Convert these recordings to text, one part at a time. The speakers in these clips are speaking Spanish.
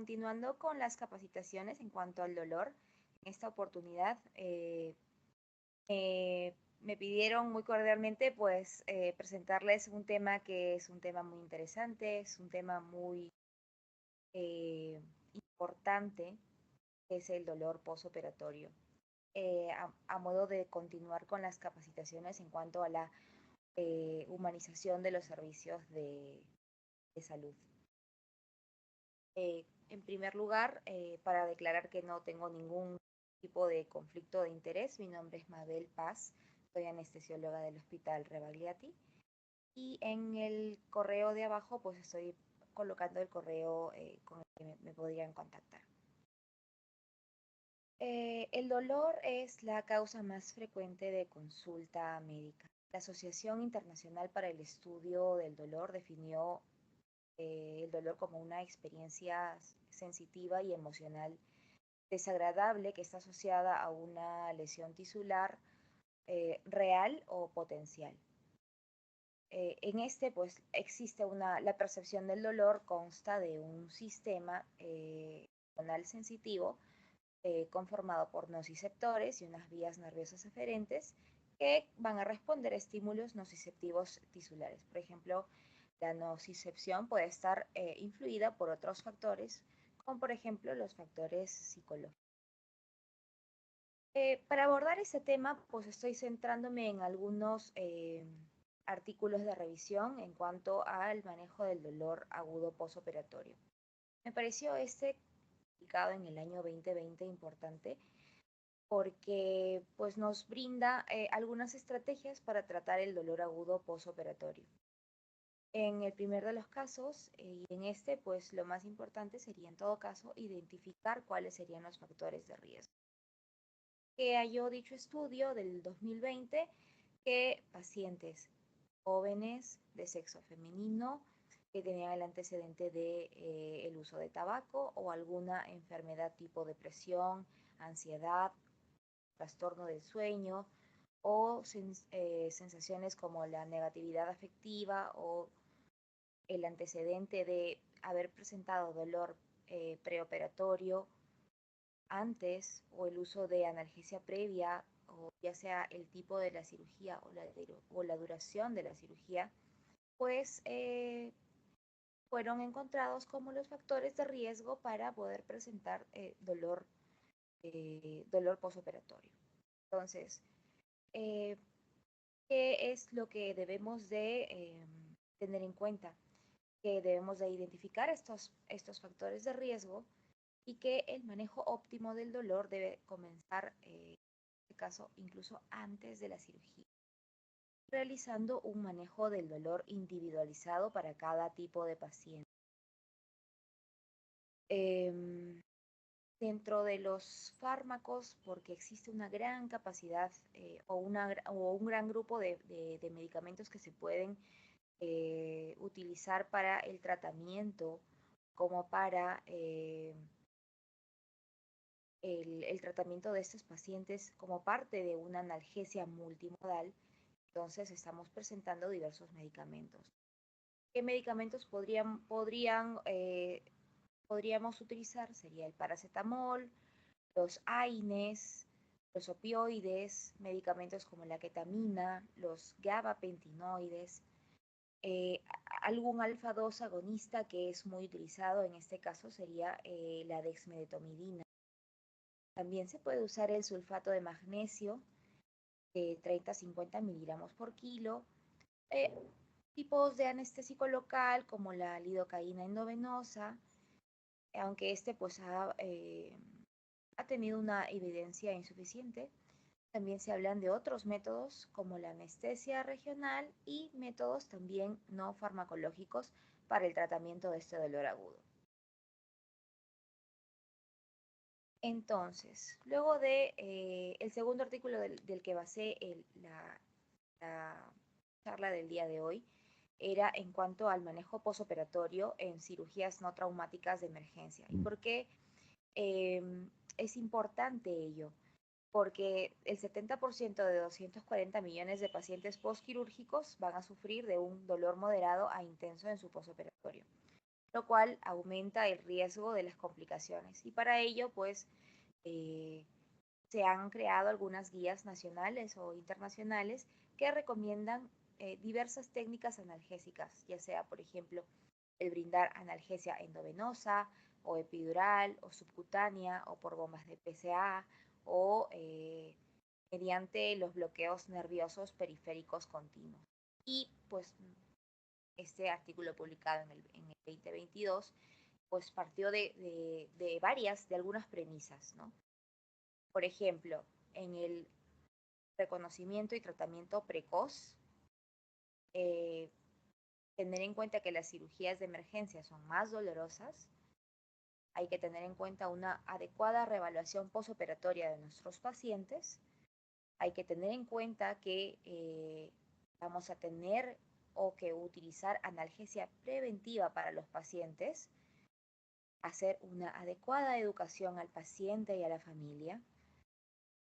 continuando con las capacitaciones en cuanto al dolor, en esta oportunidad me pidieron muy cordialmente pues presentarles un tema que es un tema muy interesante, es un tema muy importante, que es el dolor postoperatorio. A modo de continuar con las capacitaciones en cuanto a la humanización de los servicios de salud. En primer lugar, para declarar que no tengo ningún tipo de conflicto de interés, mi nombre es Mabel Paz, soy anestesióloga del Hospital Rebagliati y en el correo de abajo pues estoy colocando el correo con el que me podrían contactar. El dolor es la causa más frecuente de consulta médica. La Asociación Internacional para el Estudio del Dolor definió el dolor como una experiencia sensitiva y emocional desagradable que está asociada a una lesión tisular real o potencial. En este, pues, existe la percepción del dolor consta de un sistema neuronal sensitivo conformado por nociceptores y unas vías nerviosas aferentes que van a responder a estímulos nociceptivos tisulares. Por ejemplo, la nocicepción puede estar influida por otros factores, como por ejemplo los factores psicológicos. Para abordar este tema, pues estoy centrándome en algunos artículos de revisión en cuanto al manejo del dolor agudo postoperatorio. Me pareció este publicado en el año 2020 importante porque pues, nos brinda algunas estrategias para tratar el dolor agudo postoperatorio. En el primer de los casos, y en este, pues lo más importante sería en todo caso identificar cuáles serían los factores de riesgo. Que halló dicho estudio del 2020 que pacientes jóvenes de sexo femenino que tenían el antecedente de el uso de tabaco o alguna enfermedad tipo depresión, ansiedad, trastorno del sueño o sensaciones como la negatividad afectiva o el antecedente de haber presentado dolor preoperatorio antes o el uso de analgesia previa o ya sea el tipo de la cirugía o la duración de la cirugía, pues fueron encontrados como los factores de riesgo para poder presentar dolor postoperatorio. Entonces, ¿qué es lo que debemos de tener en cuenta? Que debemos de identificar estos factores de riesgo y que el manejo óptimo del dolor debe comenzar, en este caso, incluso antes de la cirugía, realizando un manejo del dolor individualizado para cada tipo de paciente. Dentro de los fármacos, porque existe una gran capacidad o un gran grupo de medicamentos que se pueden utilizar para el tratamiento, como para el tratamiento de estos pacientes como parte de una analgesia multimodal. Entonces estamos presentando diversos medicamentos. ¿Qué medicamentos podríamos utilizar? Sería el paracetamol, los AINES, los opioides, medicamentos como la ketamina, los gabapentinoides, algún alfa-2 agonista que es muy utilizado en este caso sería la dexmedetomidina. También se puede usar el sulfato de magnesio de 30 a 50 miligramos por kilo. Tipos de anestésico local como la lidocaína endovenosa, aunque este pues ha tenido una evidencia insuficiente. También se hablan de otros métodos como la anestesia regional y métodos también no farmacológicos para el tratamiento de este dolor agudo. Entonces, luego de el segundo artículo del que basé la charla del día de hoy, era en cuanto al manejo postoperatorio en cirugías no traumáticas de emergencia. ¿Y por qué es importante ello? Porque el 70% de 240 millones de pacientes postquirúrgicos van a sufrir de un dolor moderado a intenso en su postoperatorio. lo cual aumenta el riesgo de las complicaciones. Y para ello, pues, se han creado algunas guías nacionales o internacionales que recomiendan diversas técnicas analgésicas, ya sea, por ejemplo, el brindar analgesia endovenosa o epidural o subcutánea o por bombas de PCA o mediante los bloqueos nerviosos periféricos continuos. Y pues este artículo publicado en el 2022 pues partió de algunas premisas, ¿no? Por ejemplo, en el reconocimiento y tratamiento precoz, eh, tener en cuenta que las cirugías de emergencia son más dolorosas, hay que tener en cuenta una adecuada reevaluación postoperatoria de nuestros pacientes, hay que tener en cuenta que vamos a tener o que utilizar analgesia preventiva para los pacientes, hacer una adecuada educación al paciente y a la familia.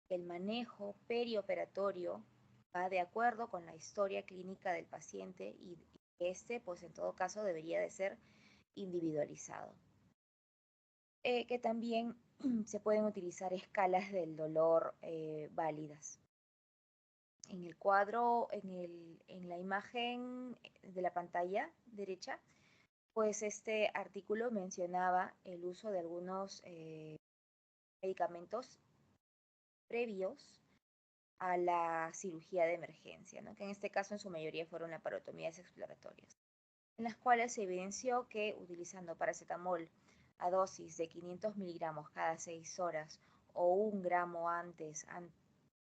El manejo perioperatorio va de acuerdo con la historia clínica del paciente y este, pues en todo caso, debería de ser individualizado. Que también se pueden utilizar escalas del dolor válidas. En el cuadro, en la imagen de la pantalla derecha, pues este artículo mencionaba el uso de algunos medicamentos previos a la cirugía de emergencia, ¿no? Que en este caso en su mayoría fueron laparotomías exploratorias, en las cuales se evidenció que utilizando paracetamol a dosis de 500 miligramos cada 6 horas o 1 gramo antes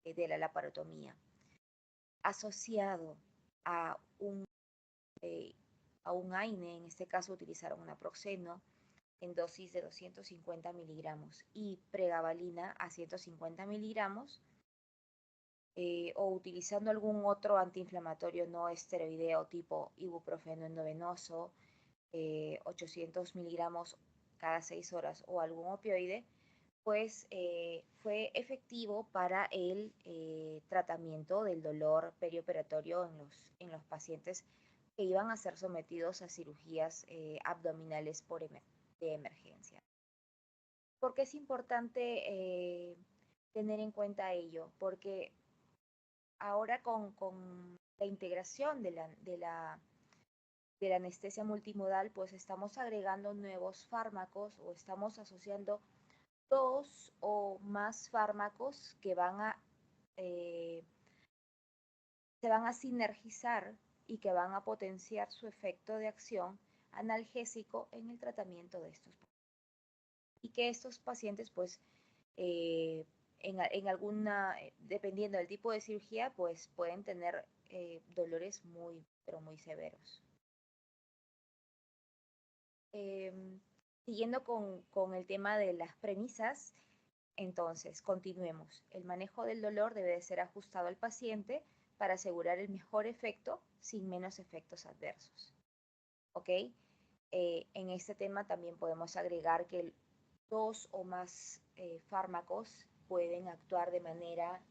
de la laparotomía, asociado a un AINE, en este caso utilizaron un naproxeno en dosis de 250 miligramos y pregabalina a 150 miligramos, o utilizando algún otro antiinflamatorio no esteroideo tipo ibuprofeno endovenoso, 800 miligramos cada 6 horas o algún opioide, pues fue efectivo para el tratamiento del dolor perioperatorio en los pacientes que iban a ser sometidos a cirugías abdominales de emergencia. ¿Por qué es importante tener en cuenta ello? Porque ahora con la integración de la anestesia multimodal, pues estamos agregando nuevos fármacos o estamos asociando 2 o más fármacos que se van a sinergizar y que van a potenciar su efecto de acción analgésico en el tratamiento de estos pacientes. Y que estos pacientes, pues, en alguna, dependiendo del tipo de cirugía, pues pueden tener dolores muy, pero muy severos. Siguiendo con el tema de las premisas, entonces, continuemos. El manejo del dolor debe de ser ajustado al paciente para asegurar el mejor efecto sin menos efectos adversos. ¿Ok? En este tema también podemos agregar que 2 o más fármacos pueden actuar de manera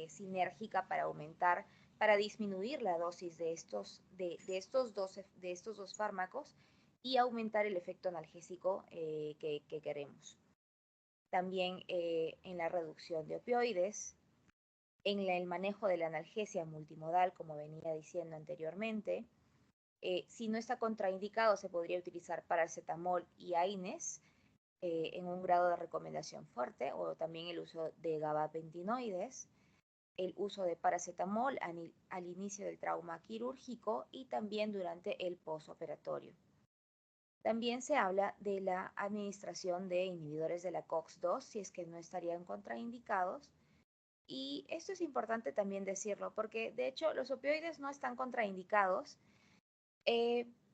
sinérgica para disminuir la dosis de estos dos fármacos y aumentar el efecto analgésico que queremos. También en la reducción de opioides, en el manejo de la analgesia multimodal, como venía diciendo anteriormente. Si no está contraindicado, se podría utilizar paracetamol y AINES en un grado de recomendación fuerte, o también el uso de gabapentinoides, el uso de paracetamol al inicio del trauma quirúrgico y también durante el postoperatorio. También se habla de la administración de inhibidores de la COX-2 si es que no estarían contraindicados. Y esto es importante también decirlo porque de hecho los opioides no están contraindicados,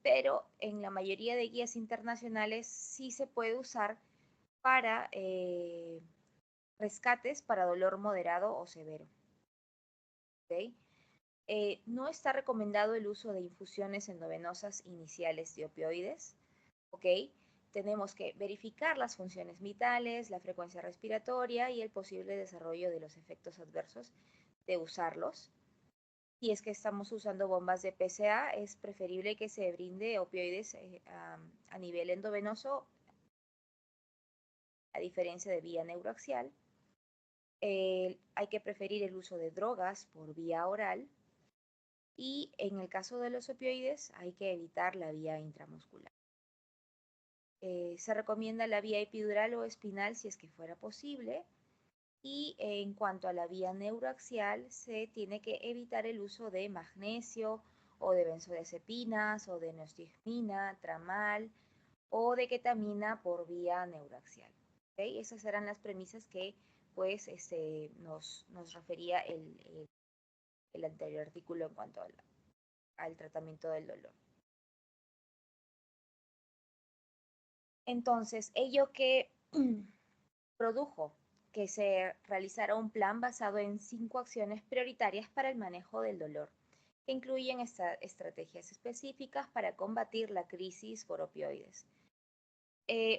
pero en la mayoría de guías internacionales sí se puede usar para rescates para dolor moderado o severo. ¿Okay? No está recomendado el uso de infusiones endovenosas iniciales de opioides. ¿Ok? Tenemos que verificar las funciones vitales, la frecuencia respiratoria y el posible desarrollo de los efectos adversos de usarlos. Si es que estamos usando bombas de PCA, es preferible que se brinde opioides a nivel endovenoso, a diferencia de vía neuroaxial. Hay que preferir el uso de drogas por vía oral y en el caso de los opioides hay que evitar la vía intramuscular. Se recomienda la vía epidural o espinal si es que fuera posible. Y en cuanto a la vía neuroaxial, se tiene que evitar el uso de magnesio o de benzodiazepinas o de neostigmina, tramal o de ketamina por vía neuroaxial. ¿Okay? Esas eran las premisas que pues, nos refería el anterior artículo en cuanto al tratamiento del dolor. Entonces, ello que produjo que se realizara un plan basado en 5 acciones prioritarias para el manejo del dolor, que incluyen estrategias específicas para combatir la crisis por opioides,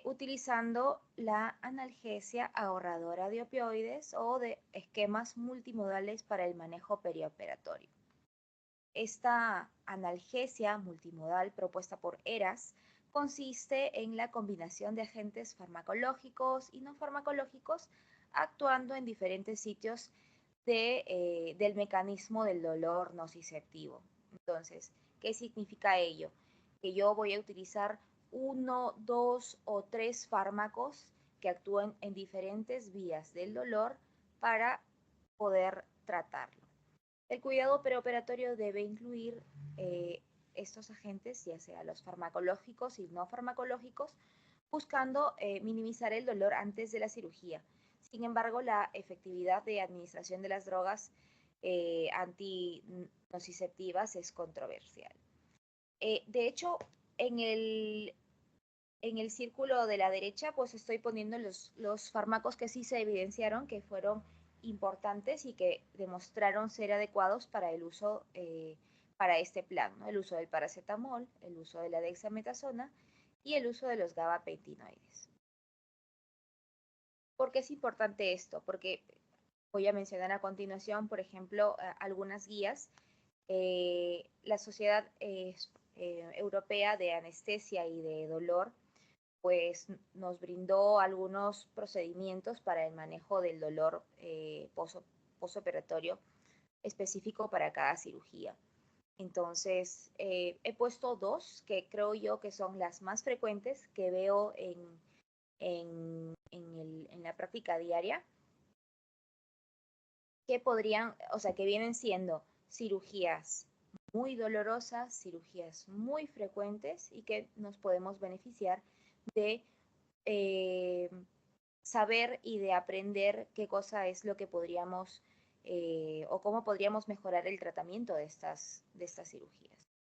utilizando la analgesia ahorradora de opioides o de esquemas multimodales para el manejo perioperatorio. Esta analgesia multimodal propuesta por ERAS consiste en la combinación de agentes farmacológicos y no farmacológicos actuando en diferentes sitios del mecanismo del dolor nociceptivo. Entonces, ¿qué significa ello? Que yo voy a utilizar 1, 2 o 3 fármacos que actúen en diferentes vías del dolor para poder tratarlo. El cuidado preoperatorio debe incluir estos agentes, ya sea los farmacológicos y no farmacológicos, buscando minimizar el dolor antes de la cirugía. Sin embargo, la efectividad de administración de las drogas antinociceptivas es controversial. De hecho, en el círculo de la derecha, pues estoy poniendo los fármacos que sí se evidenciaron que fueron importantes y que demostraron ser adecuados para el uso, para este plan, ¿no? El uso del paracetamol, el uso de la dexametasona y el uso de los gabapentinoides. ¿Por qué es importante esto? Porque voy a mencionar a continuación, por ejemplo, algunas guías. La Sociedad Europea de Anestesia y de Dolor pues nos brindó algunos procedimientos para el manejo del dolor posoperatorio específico para cada cirugía. Entonces, he puesto 2 que creo yo que son las más frecuentes que veo en la práctica diaria, que podrían, o sea, que vienen siendo cirugías muy dolorosas, cirugías muy frecuentes y que nos podemos beneficiar de saber y de aprender qué cosa es lo que podríamos o cómo podríamos mejorar el tratamiento de estas cirugías.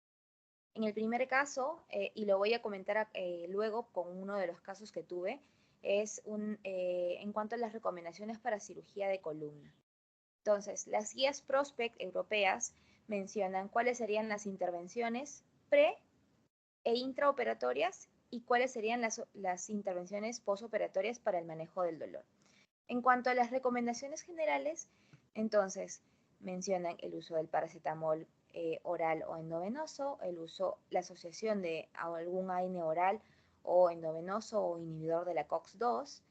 En el primer caso, y lo voy a comentar luego con uno de los casos que tuve, es en cuanto a las recomendaciones para cirugía de columna. Entonces, las guías Prospect europeas mencionan cuáles serían las intervenciones pre e intraoperatorias y cuáles serían las intervenciones postoperatorias para el manejo del dolor. En cuanto a las recomendaciones generales, entonces mencionan el uso del paracetamol oral o endovenoso, la asociación de algún AINE oral o endovenoso o inhibidor de la COX-2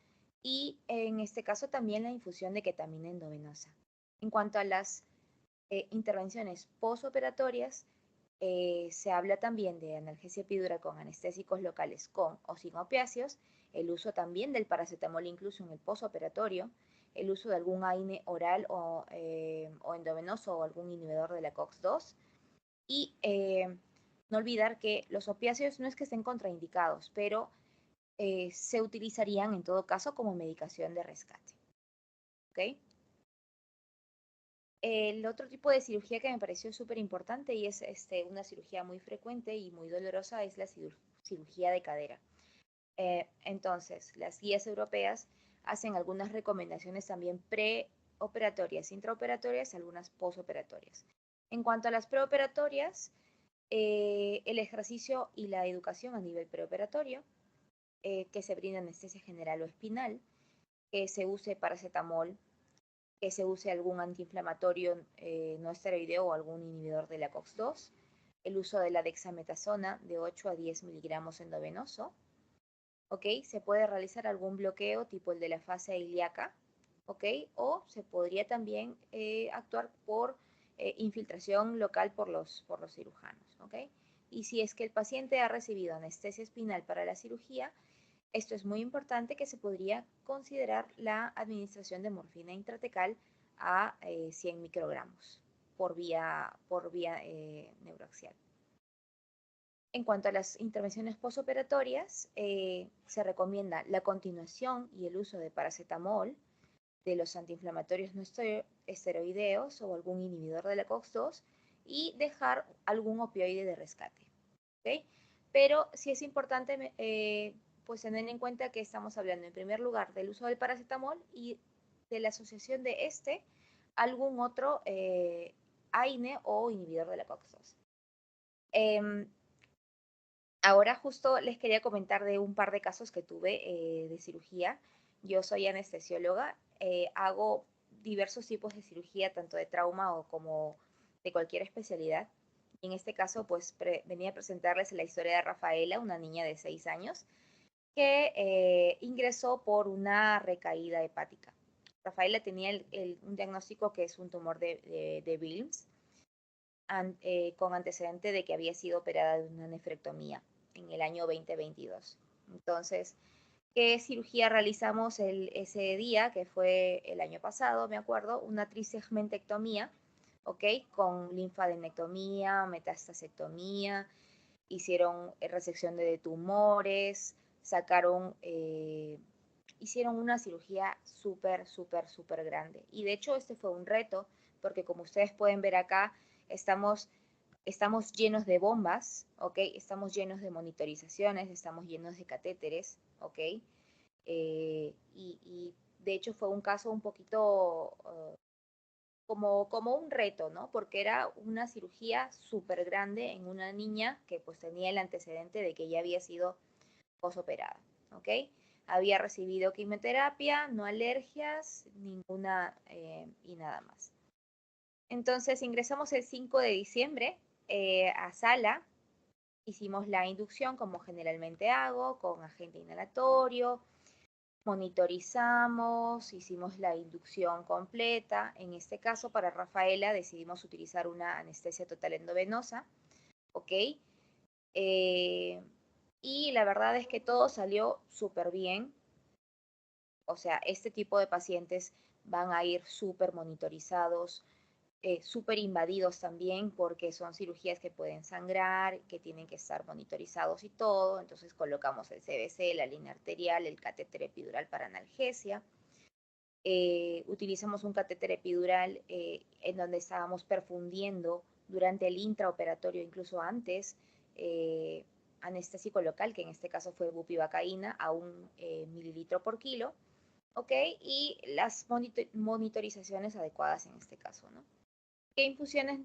y en este caso también la infusión de ketamina endovenosa. En cuanto a las intervenciones postoperatorias, se habla también de analgesia epidural con anestésicos locales con o sin opiáceos, el uso también del paracetamol incluso en el posoperatorio, el uso de algún AINE oral o endovenoso o algún inhibidor de la COX-2 y no olvidar que los opiáceos no es que estén contraindicados, pero se utilizarían en todo caso como medicación de rescate. ¿Ok? El otro tipo de cirugía que me pareció súper importante y es una cirugía muy frecuente y muy dolorosa es la cirugía de cadera. Entonces, las guías europeas hacen algunas recomendaciones también preoperatorias, intraoperatorias, algunas posoperatorias. En cuanto a las preoperatorias, el ejercicio y la educación a nivel preoperatorio, que se brinda anestesia general o espinal, que se use paracetamol que se use algún antiinflamatorio no esteroideo o algún inhibidor de la COX-2, el uso de la dexametasona de 8 a 10 miligramos endovenoso, ¿ok? Se puede realizar algún bloqueo tipo el de la fase ilíaca, ¿ok? O se podría también actuar por infiltración local por los cirujanos, ¿ok? Y si es que el paciente ha recibido anestesia espinal para la cirugía, esto es muy importante que se podría considerar la administración de morfina intratecal a 100 microgramos por vía neuroaxial. En cuanto a las intervenciones postoperatorias, se recomienda la continuación y el uso de paracetamol, de los antiinflamatorios no esteroideos o algún inhibidor de la COX-2 y dejar algún opioide de rescate. ¿Okay? Pero sí es importante pues tener en cuenta que estamos hablando en primer lugar del uso del paracetamol y de la asociación de algún otro AINE o inhibidor de la COX-2. Ahora justo les quería comentar de un par de casos que tuve de cirugía. Yo soy anestesióloga, hago diversos tipos de cirugía, tanto de trauma o como de cualquier especialidad. Y en este caso, pues venía a presentarles la historia de Rafaela, una niña de 6 años, que ingresó por una recaída hepática. Rafaela tenía un diagnóstico que es un tumor de Wilms, con antecedente de que había sido operada de una nefrectomía en el año 2022. Entonces, ¿qué cirugía realizamos ese día, que fue el año pasado, me acuerdo? Una trisegmentectomía, ¿ok? Con linfadenectomía, metastasectomía, hicieron resección de tumores, hicieron una cirugía súper grande. Y de hecho este fue un reto, porque como ustedes pueden ver acá, estamos llenos de bombas, ¿ok? Estamos llenos de monitorizaciones, estamos llenos de catéteres, ¿ok? Y de hecho fue un caso un poquito como un reto, ¿no? Porque era una cirugía súper grande en una niña que pues tenía el antecedente de que ya había sido posoperada, ¿ok? Había recibido quimioterapia, no alergias, ninguna y nada más. Entonces ingresamos el 5 de diciembre a sala, hicimos la inducción como generalmente hago, con agente inhalatorio, monitorizamos, hicimos la inducción completa. En este caso, para Rafaela decidimos utilizar una anestesia total endovenosa, ¿ok? Y la verdad es que todo salió súper bien. O sea, este tipo de pacientes van a ir súper monitorizados, súper invadidos también, porque son cirugías que pueden sangrar, que tienen que estar monitorizados y todo. Entonces colocamos el CBC, la línea arterial, el catéter epidural para analgesia. Utilizamos un catéter epidural en donde estábamos perfundiendo durante el intraoperatorio, incluso antes, anestésico local, que en este caso fue bupivacaína a 1 mililitro por kilo, ¿ok? Y las monitorizaciones adecuadas en este caso, ¿no? ¿Qué infusiones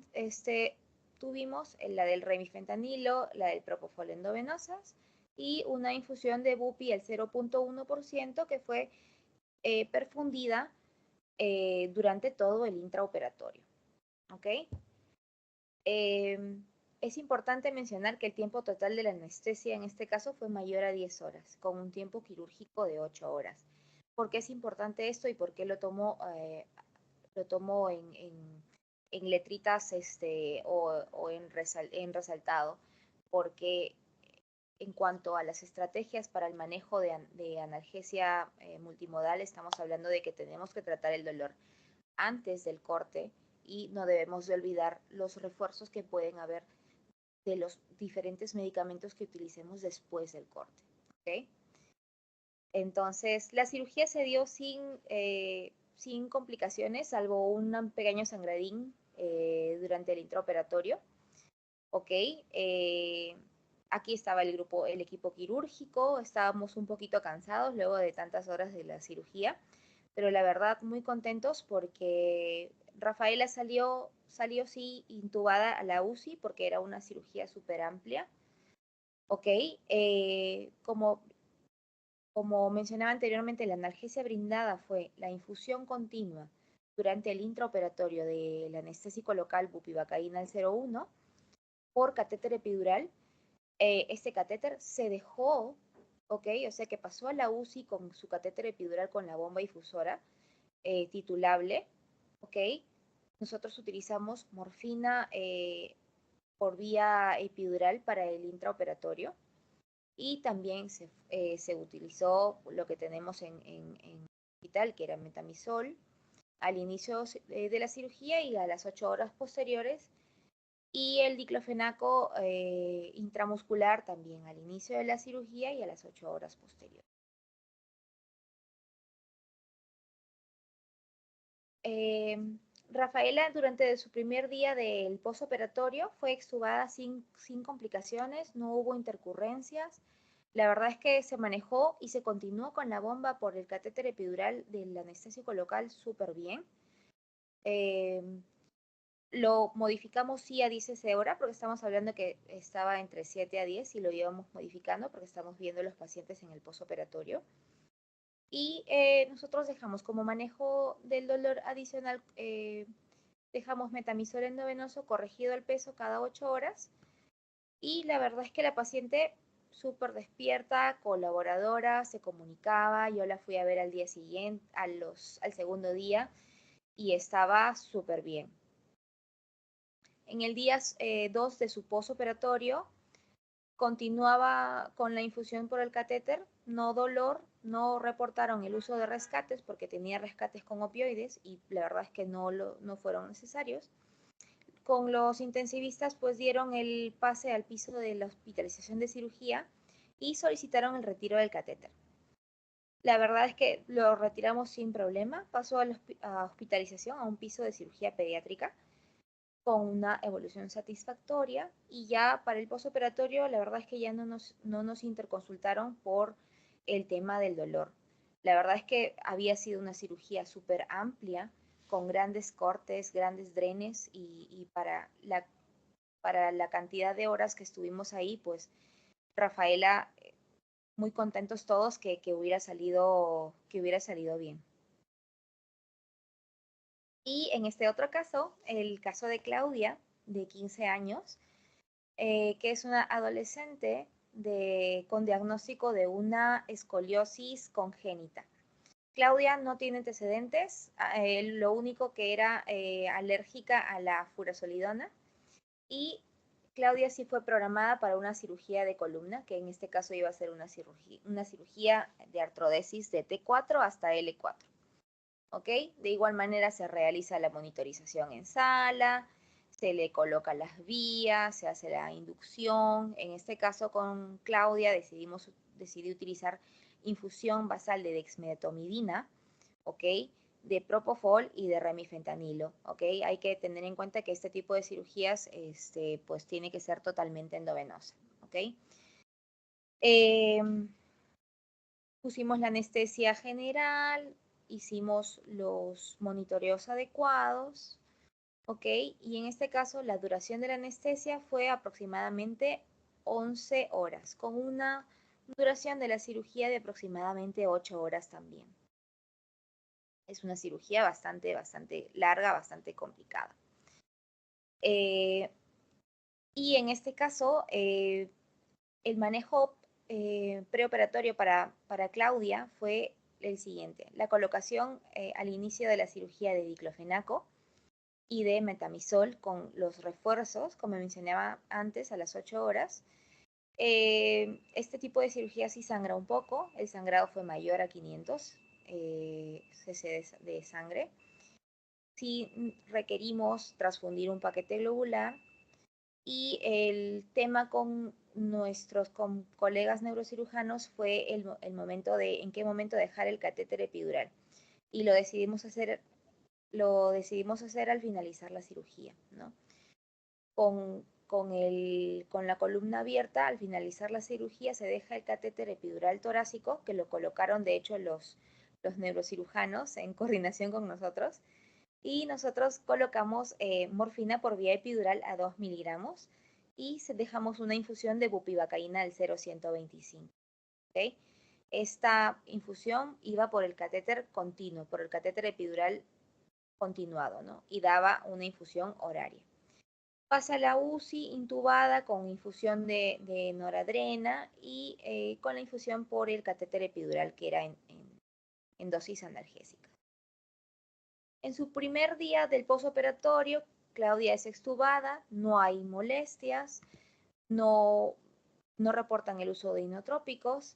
tuvimos? La del remifentanilo, la del propofol endovenosas y una infusión de bupi al 0.1% que fue perfundida durante todo el intraoperatorio. ¿Ok? Es importante mencionar que el tiempo total de la anestesia en este caso fue mayor a 10 horas, con un tiempo quirúrgico de 8 horas. ¿Por qué es importante esto y por qué lo tomo en letritas o en resaltado? Porque en cuanto a las estrategias para el manejo de analgesia multimodal, estamos hablando de que tenemos que tratar el dolor antes del corte y no debemos de olvidar los refuerzos que pueden haber de los diferentes medicamentos que utilicemos después del corte. ¿Okay? Entonces, la cirugía se dio sin complicaciones, salvo un pequeño sangradín durante el intraoperatorio. ¿Ok? Aquí estaba el equipo quirúrgico, estábamos un poquito cansados luego de tantas horas de la cirugía, pero la verdad muy contentos porque Rafaela salió sí intubada a la UCI porque era una cirugía súper amplia. ¿Ok? Como mencionaba anteriormente, la analgesia brindada fue la infusión continua durante el intraoperatorio del anestésico local bupivacaína al 0,1 por catéter epidural. Este catéter se dejó, ¿ok? O sea que pasó a la UCI con su catéter epidural con la bomba difusora titulable, ¿ok? Nosotros utilizamos morfina por vía epidural para el intraoperatorio y también se utilizó lo que tenemos en el hospital, que era metamisol, al inicio de la cirugía y a las 8 horas posteriores, y el diclofenaco intramuscular también al inicio de la cirugía y a las 8 horas posteriores. Rafaela, durante su primer día del posoperatorio, fue extubada sin complicaciones, no hubo intercurrencias. La verdad es que se manejó y se continuó con la bomba por el catéter epidural del anestésico local súper bien. Lo modificamos sí a 10 cc hora, porque estamos hablando que estaba entre 7 a 10 y lo íbamos modificando porque estamos viendo los pacientes en el posoperatorio. Y nosotros dejamos como manejo del dolor adicional, dejamos metamisol endovenoso corregido al peso cada 8 horas. Y la verdad es que la paciente súper despierta, colaboradora, se comunicaba. Yo la fui a ver al día siguiente, al segundo día, y estaba súper bien. En el día 2 de su posoperatorio, continuaba con la infusión por el catéter, no dolor, no reportaron el uso de rescates porque tenía rescates con opioides y la verdad es que no fueron necesarios. Con los intensivistas pues dieron el pase al piso de la hospitalización de cirugía y solicitaron el retiro del catéter. La verdad es que lo retiramos sin problema, pasó a hospitalización a un piso de cirugía pediátrica con una evolución satisfactoria, y ya para el postoperatorio la verdad es que ya no nos interconsultaron por el tema del dolor. La verdad es que había sido una cirugía súper amplia, con grandes cortes, grandes drenes, y para la cantidad de horas que estuvimos ahí, pues Rafaela, muy contentos todos que hubiera salido bien. Y en este otro caso, el caso de Claudia, de 15 años, que es una adolescente con diagnóstico de una escoliosis congénita. Claudia no tiene antecedentes, lo único que era alérgica a la furosolidona, y Claudia sí fue programada para una cirugía de columna, que en este caso iba a ser una cirugía de artrodesis de T4 hasta L4. ¿Ok? De igual manera se realiza la monitorización en sala, se le coloca las vías, se hace la inducción. En este caso con Claudia decidí utilizar infusión basal de dexmedetomidina, ¿ok? De propofol y de remifentanilo, ¿ok? Hay que tener en cuenta que este tipo de cirugías, pues tiene que ser totalmente endovenosa, ¿ok? Pusimos la anestesia general, hicimos los monitoreos adecuados, ¿ok? Y en este caso la duración de la anestesia fue aproximadamente 11 horas, con una duración de la cirugía de aproximadamente 8 horas también. Es una cirugía bastante larga, bastante complicada. Y en este caso, el manejo preoperatorio para Claudia fue el siguiente: la colocación al inicio de la cirugía de diclofenaco y de metamisol con los refuerzos, como mencionaba antes, a las 8 horas. Este tipo de cirugía sí sangra un poco, el sangrado fue mayor a 500 cc de sangre. Sí requerimos transfundir un paquete globular, y el tema con nuestros colegas neurocirujanos fue el momento en qué momento dejar el catéter epidural, y lo decidimos hacer al finalizar la cirugía, ¿no? Con la columna abierta, al finalizar la cirugía, se deja el catéter epidural torácico, que lo colocaron de hecho los neurocirujanos en coordinación con nosotros, y nosotros colocamos morfina por vía epidural a 2 miligramos y dejamos una infusión de bupivacaína al 0,125. ¿Okay? Esta infusión iba por el catéter continuo, por el catéter epidural continuado, ¿no? Y daba una infusión horaria. Pasa a la UCI intubada con infusión de noradrena y con la infusión por el catéter epidural que era en dosis analgésica. En su primer día del posoperatorio, Claudia es extubada, no hay molestias, no reportan el uso de inotrópicos,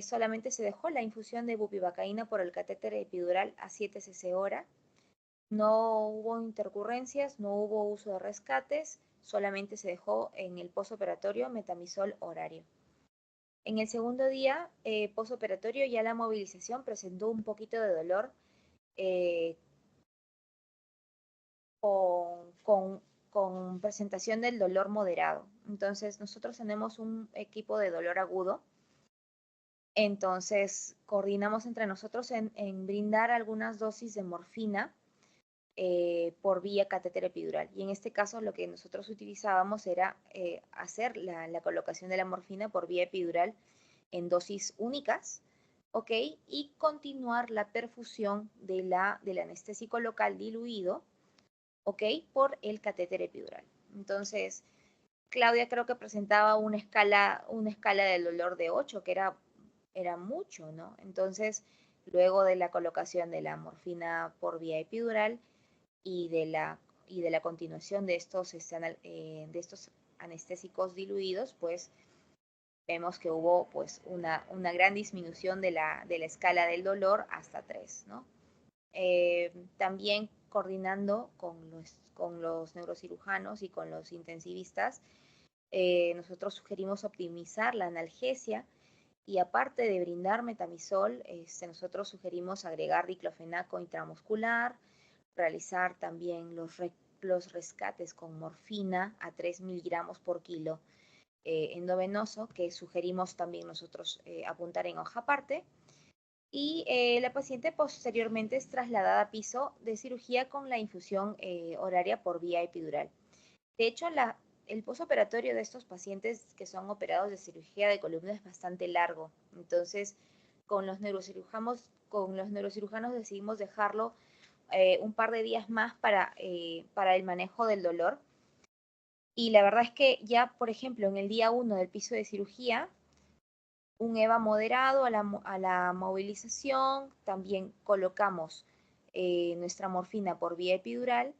solamente se dejó la infusión de bupivacaína por el catéter epidural a 7 cc hora. No hubo intercurrencias, no hubo uso de rescates, solamente se dejó en el posoperatorio metamizol horario. En el segundo día posoperatorio ya la movilización presentó un poquito de dolor con presentación del dolor moderado. Entonces nosotros tenemos un equipo de dolor agudo. Entonces coordinamos entre nosotros en brindar algunas dosis de morfina por vía catéter epidural. Y en este caso lo que nosotros utilizábamos era hacer la colocación de la morfina por vía epidural en dosis únicas, ¿ok? Y continuar la perfusión del anestésico local diluido, ¿ok? Por el catéter epidural. Entonces, Claudia creo que presentaba una escala del dolor de 8, que era mucho, ¿no? Entonces, luego de la colocación de la morfina por vía epidural, y de la continuación de estos anestésicos diluidos, pues vemos que hubo pues una gran disminución de la escala del dolor hasta 3, ¿no? También coordinando con los neurocirujanos y con los intensivistas, nosotros sugerimos optimizar la analgesia y aparte de brindar metamizol, nosotros sugerimos agregar diclofenaco intramuscular, realizar también los rescates con morfina a 3 miligramos por kilo endovenoso, que sugerimos también nosotros apuntar en hoja aparte. Y la paciente posteriormente es trasladada a piso de cirugía con la infusión horaria por vía epidural. De hecho, el posoperatorio de estos pacientes que son operados de cirugía de columna es bastante largo. Entonces, con los neurocirujanos decidimos dejarlo un par de días más para el manejo del dolor. Y la verdad es que ya, por ejemplo, en el día 1 del piso de cirugía, un EVA moderado a la movilización, también colocamos nuestra morfina por vía epidural,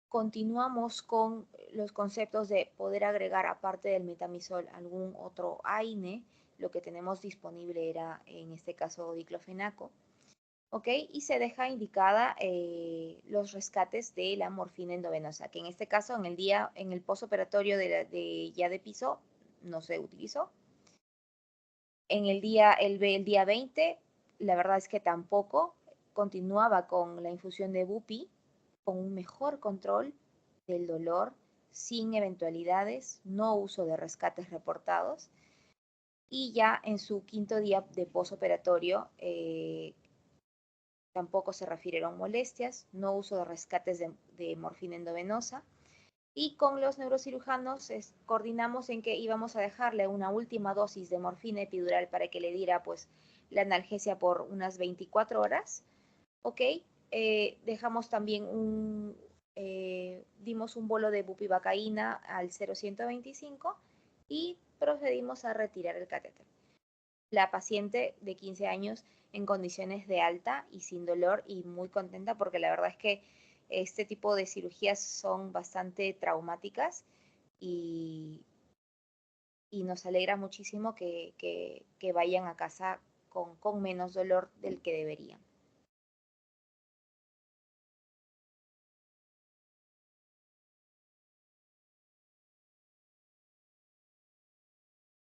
continuamos con los conceptos de poder agregar, aparte del metamizol, algún otro AINE. Lo que tenemos disponible era, en este caso, diclofenaco. ¿Ok? Y se deja indicada los rescates de la morfina endovenosa, que en este caso, en el posoperatorio ya de piso, no se utilizó. En el día 20, la verdad es que tampoco, continuaba con la infusión de bupi, con un mejor control del dolor, sin eventualidades, no uso de rescates reportados. Y ya en su quinto día de posoperatorio, tampoco se refirieron molestias, no uso de rescates de morfina endovenosa. Y con los neurocirujanos coordinamos en que íbamos a dejarle una última dosis de morfina epidural para que le diera pues la analgesia por unas 24 horas. ¿Ok? Dejamos también dimos un bolo de bupivacaína al 0,125 y procedimos a retirar el catéter. La paciente de 15 años en condiciones de alta y sin dolor y muy contenta porque la verdad es que este tipo de cirugías son bastante traumáticas y, nos alegra muchísimo que vayan a casa con menos dolor del que deberían.